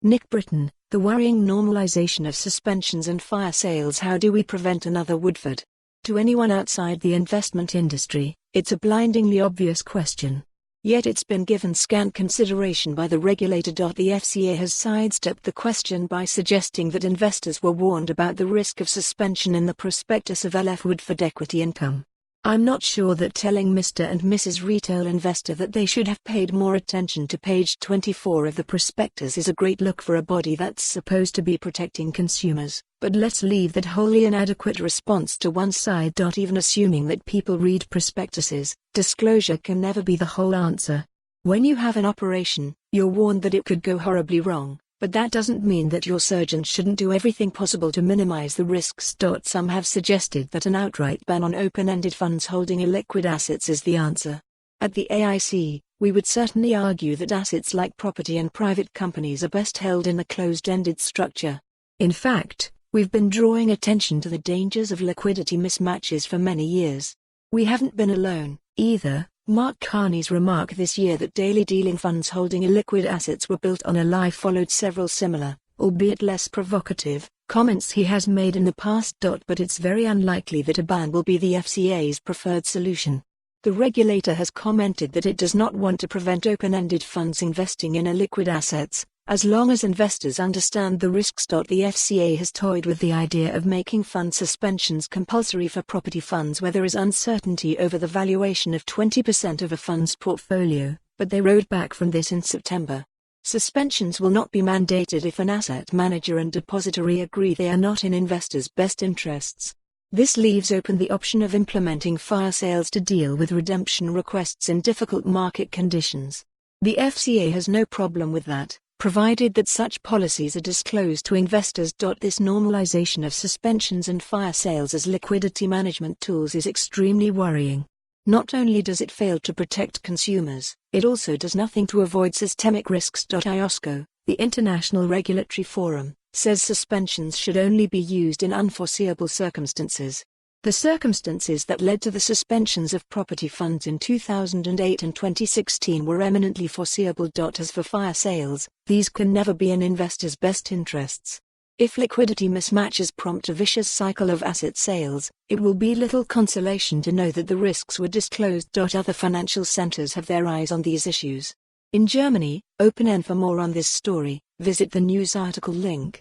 Nick Britton, the worrying normalisation of suspensions and fire sales. How do we prevent another Woodford? To anyone outside the investment industry, it's a blindingly obvious question. Yet it's been given scant consideration by the regulator. The FCA has sidestepped the question by suggesting that investors were warned about the risk of suspension in the prospectus of LF Woodford Equity Income. I'm not sure that telling Mr. and Mrs. Retail Investor that they should have paid more attention to page 24 of the prospectus is a great look for a body that's supposed to be protecting consumers, but let's leave that wholly inadequate response to one side. Even assuming that people read prospectuses, disclosure can never be the whole answer. When you have an operation, you're warned that it could go horribly wrong, but that doesn't mean that your surgeon shouldn't do everything possible to minimize the risks. Some have suggested that an outright ban on open-ended funds holding illiquid assets is the answer. At the AIC, we would certainly argue that assets like property and private companies are best held in a closed-ended structure. In fact, we've been drawing attention to the dangers of liquidity mismatches for many years. We haven't been alone, either. Mark Carney's remark this year that daily dealing funds holding illiquid assets were built on a lie followed several similar, albeit less provocative, comments he has made in the past. But it's very unlikely that a ban will be the FCA's preferred solution. The regulator has commented that it does not want to prevent open-ended funds investing in illiquid assets, as long as investors understand the risks. The FCA has toyed with the idea of making fund suspensions compulsory for property funds where there is uncertainty over the valuation of 20% of a fund's portfolio, but they rode back from this in September. Suspensions will not be mandated if an asset manager and depository agree they are not in investors' best interests. This leaves open the option of implementing fire sales to deal with redemption requests in difficult market conditions. The FCA has no problem with that, provided that such policies are disclosed to investors. This normalisation of suspensions and fire sales as liquidity management tools is extremely worrying. Not only does it fail to protect consumers, it also does nothing to avoid systemic risks. IOSCO, the International Regulatory Forum, says suspensions should only be used in unforeseeable circumstances. The circumstances that led to the suspensions of property funds in 2008 and 2016 were eminently foreseeable. As for fire sales, these can never be in investors' best interests. If liquidity mismatches prompt a vicious cycle of asset sales, it will be little consolation to know that the risks were disclosed. Other financial centers have their eyes on these issues. In Germany, open-end. For more on this story, visit the news article link.